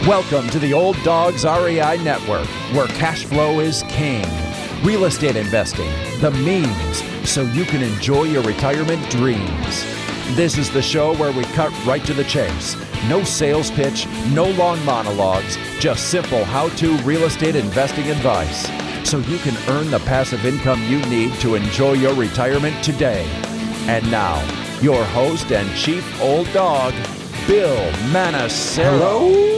Welcome to the Old Dogs REI Network, where cash flow is king. Real estate investing, the means, so you can enjoy your retirement dreams. This is the show where we cut right to the chase. No sales pitch, no long monologues, just simple how-to real estate investing advice, so you can earn the passive income you need to enjoy your retirement today. And now, your host and chief old dog, Bill Manassero. Hello,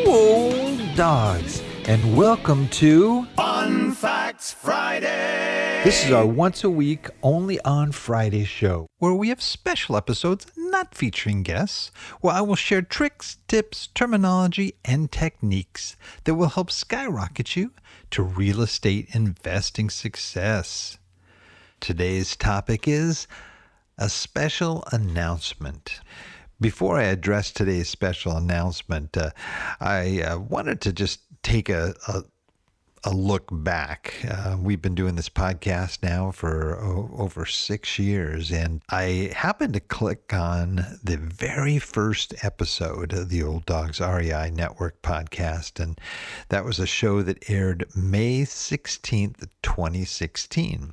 old dogs, and welcome to Fun Facts Friday. This is our once a week, only on Friday show, where we have special episodes not featuring guests, where I will share tricks, tips, terminology, and techniques that will help skyrocket you to real estate investing success. Today's topic is a special announcement. Before I address today's special announcement, I wanted to just take a look back. We've been doing this podcast now for over 6 years, and I happened to click on the very first episode of the Old Dogs REI Network podcast, and that was a show that aired May 16th, 2016.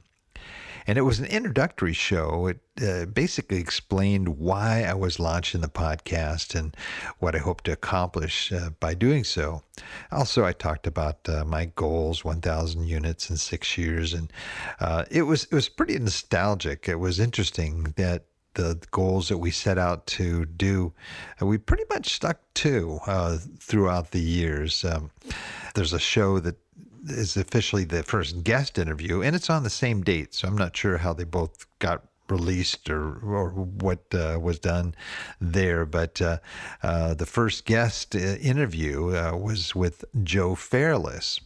And it was an introductory show. It basically explained why I was launching the podcast and what I hope to accomplish by doing so. Also, I talked about my goals, 1,000 units in 6 years, and it was pretty nostalgic. It was interesting that the goals that we set out to do, we pretty much stuck to throughout the years. There's a show that is officially the first guest interview, and it's on the same date, so I'm not sure how they both got released or what was done there, but the first guest interview was with Joe Fairless,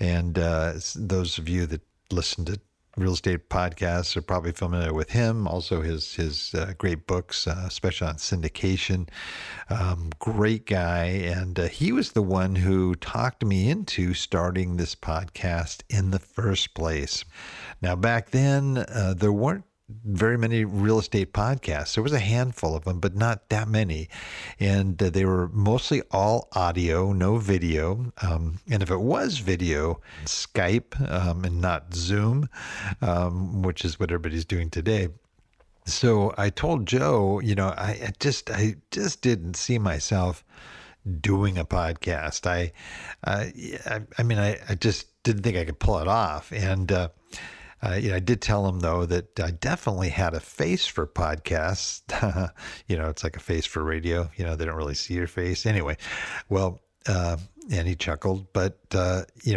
and those of you that listen to real estate podcasts are probably familiar with him. Also his great books, especially on syndication. Great guy. And he was the one who talked me into starting this podcast in the first place. Now, back then, there weren't very many real estate podcasts. There was a handful of them, but not that many. And they were mostly all audio, no video. And if it was video, Skype and not Zoom, which is what everybody's doing today. So I told Joe, I just didn't see myself doing a podcast. I just didn't think I could pull it off. And I did tell him, though, that I definitely had a face for podcasts. It's like a face for radio. They don't really see your face. Anyway, well, and he chuckled. But,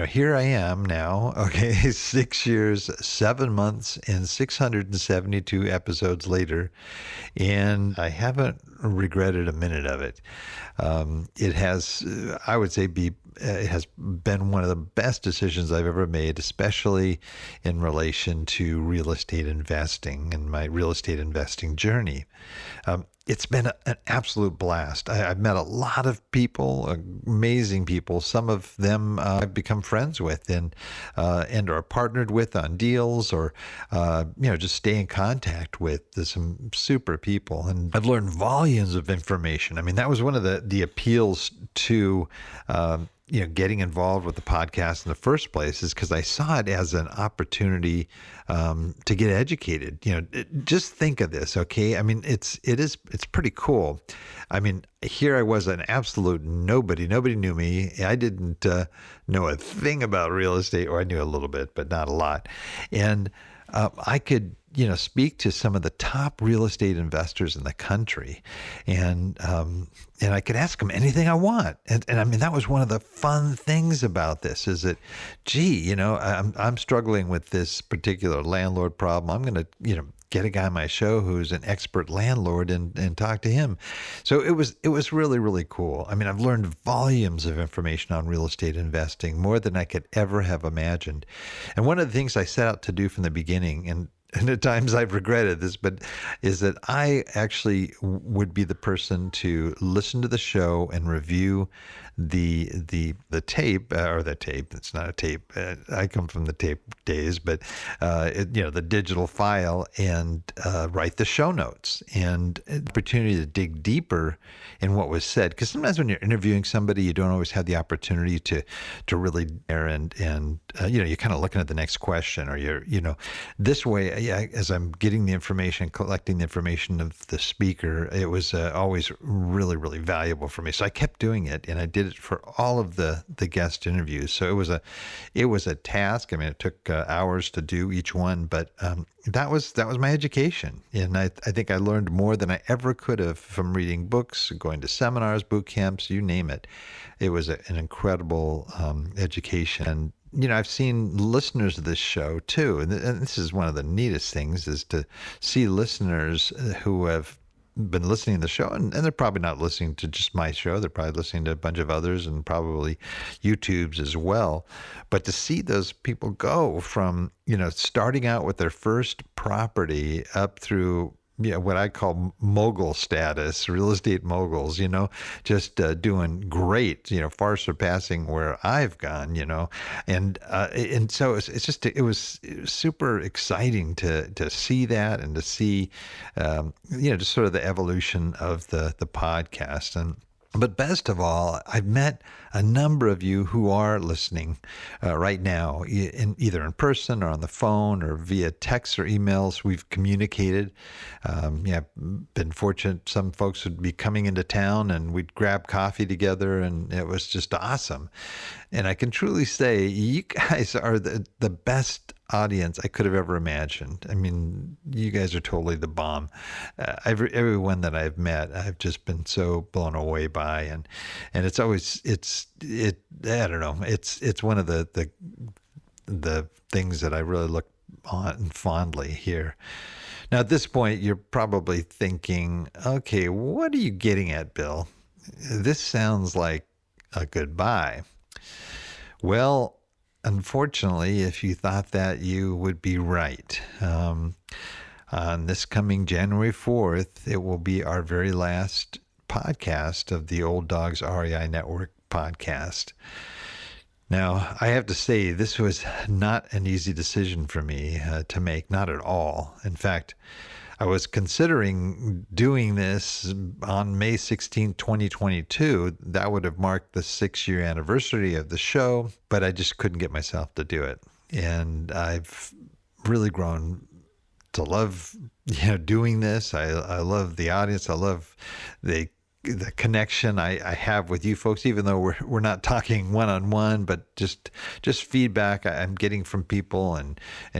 here I am now, 6 years, 7 months, and 672 episodes later, and I haven't regretted a minute of it. It has, I would say, it has been one of the best decisions I've ever made, especially in relation to real estate investing and my real estate investing journey. It's been an absolute blast. I've met a lot of people, amazing people. Some of them I've become friends with and or partnered with on deals, or just stay in contact with some super people. And I've learned volumes of information. I mean, that was one of the appeals to getting involved with the podcast in the first place, is because I saw it as an opportunity to get educated. Just think of this, okay? I mean, it's pretty cool. I mean, here I was, an absolute nobody. Nobody knew me. I didn't know a thing about real estate, or I knew a little bit, but not a lot. And I could speak to some of the top real estate investors in the country, and I could ask them anything I want. And I mean, that was one of the fun things about this, is that, I'm struggling with this particular landlord problem. I'm going to, get a guy on my show who's an expert landlord and talk to him. So it was really, really cool. I mean, I've learned volumes of information on real estate investing, more than I could ever have imagined. And one of the things I set out to do from the beginning, and at times I've regretted this, but is that I actually would be the person to listen to the show and review the tape, or the tape. It's not a tape. I come from the tape days, but the digital file, and write the show notes, and an opportunity to dig deeper in what was said. Because sometimes when you're interviewing somebody, you don't always have the opportunity to really and you're kind of looking at the next question, or this way. Yeah, as I'm getting the information, collecting the information of the speaker, it was always really, really valuable for me. So I kept doing it, and I did it for all of the guest interviews. So it was a task. I mean, it took hours to do each one, but that was my education, and I think I learned more than I ever could have from reading books, going to seminars, boot camps, you name it. It was an incredible education. And I've seen listeners of this show too, and this is one of the neatest things, is to see listeners who have been listening to the show, and they're probably not listening to just my show. They're probably listening to a bunch of others, and probably YouTube's as well. But to see those people go from, starting out with their first property up through, what I call mogul status, real estate moguls, just doing great, far surpassing where I've gone, and so it was super exciting to see that, and to see, just sort of the evolution of the podcast. But best of all, I've met a number of you who are listening right now, either in person or on the phone or via text or emails. We've communicated. Been fortunate. Some folks would be coming into town, and we'd grab coffee together, and it was just awesome. And I can truly say you guys are the best audience I could have ever imagined. I mean, you guys are totally the bomb. Everyone that I've met, I've just been so blown away by, and it's always I don't know. It's one of the things that I really look on fondly here. Now, at this point, you're probably thinking, okay, what are you getting at, Bill? This sounds like a goodbye. Well, unfortunately, if you thought that, you would be right. On this coming January 4th, it will be our very last podcast of the Old Dogs REI Network podcast. Now, I have to say, this was not an easy decision for me to make, not at all. In fact, I was considering doing this on May 16, 2022. That would have marked the 6-year anniversary of the show, but I just couldn't get myself to do it. And I've really grown to love, doing this. I love the audience. I love the connection I have with you folks, even though we're not talking one-on-one, but just feedback I'm getting from people, and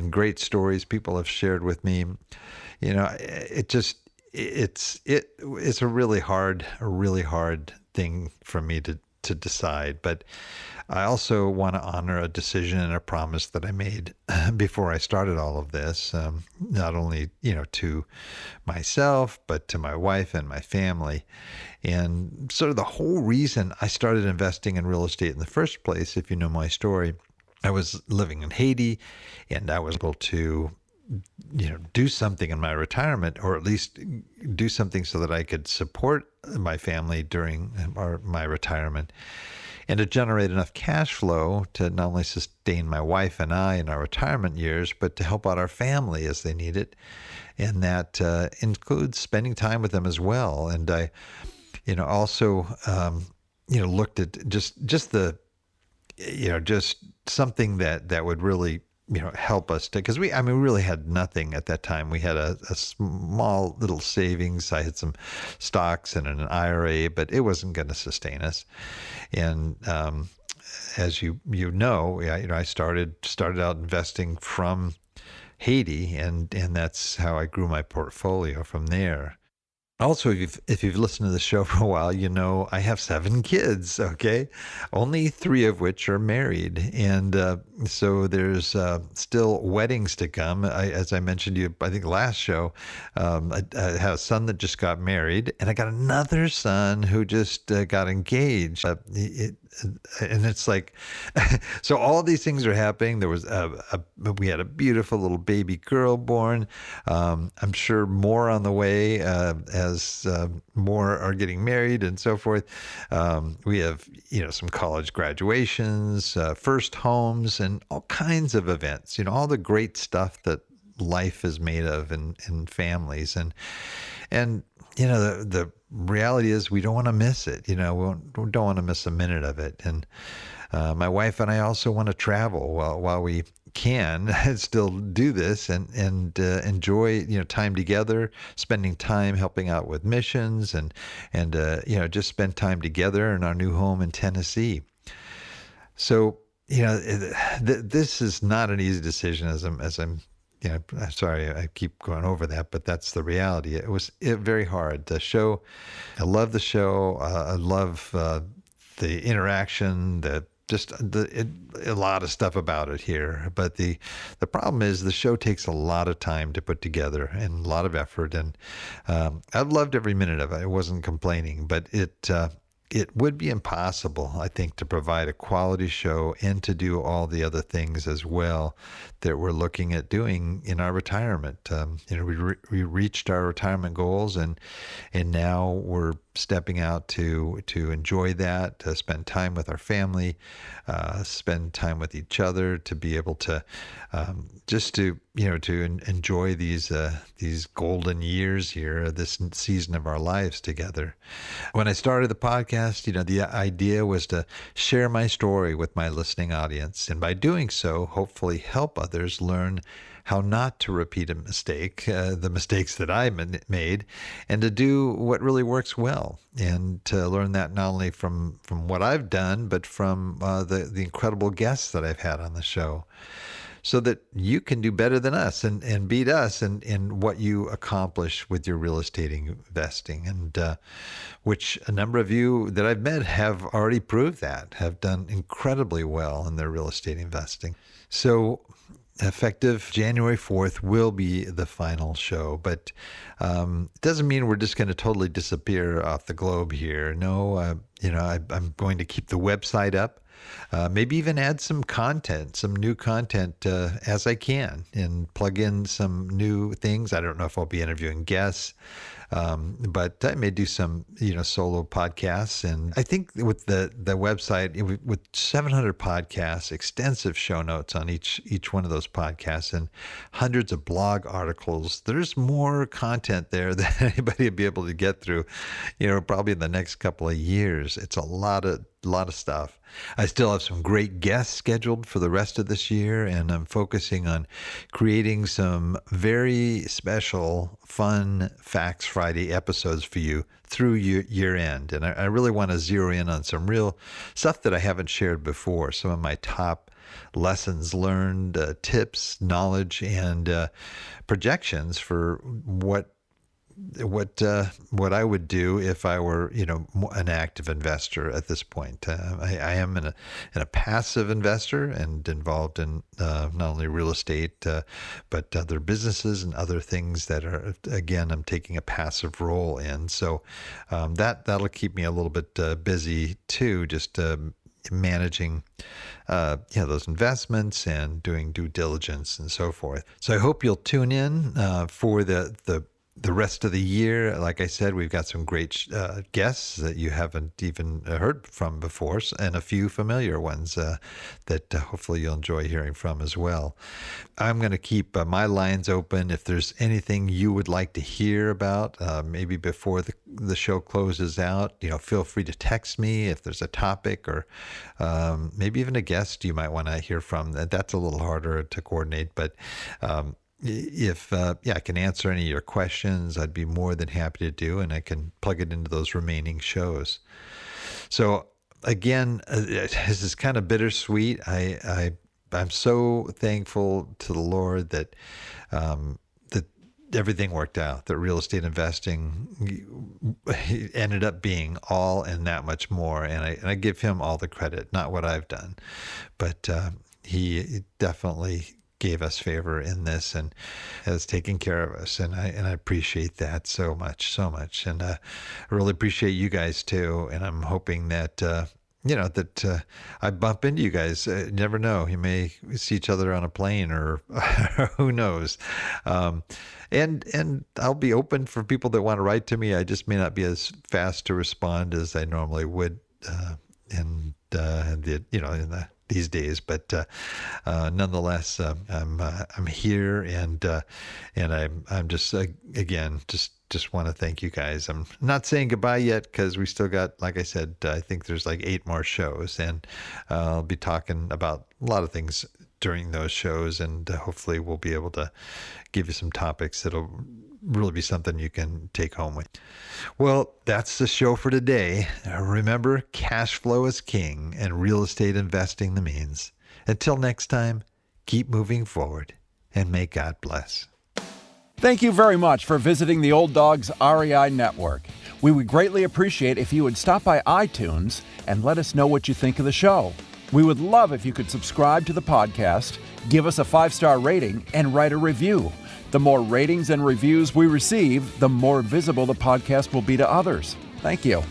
great stories people have shared with me. It's a really hard thing for me to decide, but I also want to honor a decision and a promise that I made before I started all of this, not only, to myself, but to my wife and my family. And sort of the whole reason I started investing in real estate in the first place, if you know my story, I was living in Haiti, and I was able to do something in my retirement, or at least do something so that I could support my family during my retirement, and to generate enough cash flow to not only sustain my wife and I in our retirement years, but to help out our family as they need it. And that includes spending time with them as well. And I, also, looked at just the, just something that would really, help us because we really had nothing at that time. We had a small little savings. I had some stocks and an IRA, but it wasn't going to sustain us. And as I started out investing from Haiti, and that's how I grew my portfolio from there. Also, if you've listened to the show for a while, I have 7 kids, okay? Only 3 of which are married. And so there's still weddings to come. As I mentioned to you, I think last show, I have a son that just got married, and I got another son who just got engaged. and it's like, so all these things are happening. There was we had a beautiful little baby girl born. I'm sure more on the way as more are getting married and so forth. We have, some college graduations, first homes, and all kinds of events. All the great stuff that life is made of in families, and the reality is we don't want to miss it. We don't want to miss a minute of it. And my wife and I also want to travel while we can still do this and enjoy time together, spending time helping out with missions, and just spend time together in our new home in Tennessee. So this is not an easy decision as I'm sorry, I keep going over that, but that's the reality. It was very hard. The show, I love the show. I love the interaction, a lot of stuff about it here. But the problem is the show takes a lot of time to put together and a lot of effort. And I've loved every minute of it. I wasn't complaining, but it would be impossible, I think, to provide a quality show and to do all the other things as well that we're looking at doing in our retirement. We reached our retirement goals, and now we're stepping out to enjoy that, to spend time with our family, spend time with each other, to be able to just to enjoy these golden years here, this season of our lives together. When I started the podcast, the idea was to share my story with my listening audience, and by doing so, hopefully help others learn how not to repeat a mistake, the mistakes that I made, and to do what really works well, and to learn that not only from what I've done, but from the incredible guests that I've had on the show, so that you can do better than us and beat us in what you accomplish with your real estate investing, and which a number of you that I've met have already proved that, have done incredibly well in their real estate investing. So effective January 4th will be the final show, but it doesn't mean we're just going to totally disappear off the globe here. No, I'm going to keep the website up, maybe even add some new content as I can, and plug in some new things. I don't know if I'll be interviewing guests, but I may do some, solo podcasts. And I think with the website, with 700 podcasts, extensive show notes on each one of those podcasts, and hundreds of blog articles, there's more content there than anybody will be able to get through, probably in the next couple of years. It's a lot of stuff. I still have some great guests scheduled for the rest of this year, and I'm focusing on creating some very special, fun Facts Friday episodes for you through year end. And I really want to zero in on some real stuff that I haven't shared before, some of my top lessons learned, tips, knowledge, and projections for what I would do if I were, an active investor at this point. I am in a passive investor and involved in not only real estate, but other businesses and other things that are, again, I'm taking a passive role in. So that'll keep me a little bit busy too, just managing those investments and doing due diligence and so forth. So I hope you'll tune in for the rest of the year. Like I said, we've got some great guests that you haven't even heard from before, and a few familiar ones that hopefully you'll enjoy hearing from as well. I'm going to keep my lines open. If there's anything you would like to hear about, maybe before the show closes out, feel free to text me if there's a topic, or maybe even a guest you might want to hear from. That's a little harder to coordinate, but if I can answer any of your questions, I'd be more than happy to do, and I can plug it into those remaining shows. So again, this is kind of bittersweet. I'm so thankful to the Lord that everything worked out, that real estate investing ended up being all and that much more, and I give him all the credit, not what I've done, but he definitely gave us favor in this and has taken care of us. And I appreciate that so much. And I really appreciate you guys too. And I'm hoping that that I bump into you guys. You never know. You may see each other on a plane or who knows. And I'll be open for people that want to write to me. I just may not be as fast to respond as I normally would these days, but nonetheless, I'm here, and I'm just again just want to thank you guys. I'm not saying goodbye yet because we still got, like I said, I think there's like 8 more shows, and I'll be talking about a lot of things during those shows, and hopefully we'll be able to give you some topics that'll really be something you can take home with. Well, that's the show for today. Remember, cash flow is king and real estate investing the means. Until next time, keep moving forward, and may God bless. Thank you very much for visiting the Old Dogs REI Network. We would greatly appreciate if you would stop by iTunes and let us know what you think of the show. We would love if you could subscribe to the podcast, give us a 5-star rating, and write a review. The more ratings and reviews we receive, the more visible the podcast will be to others. Thank you.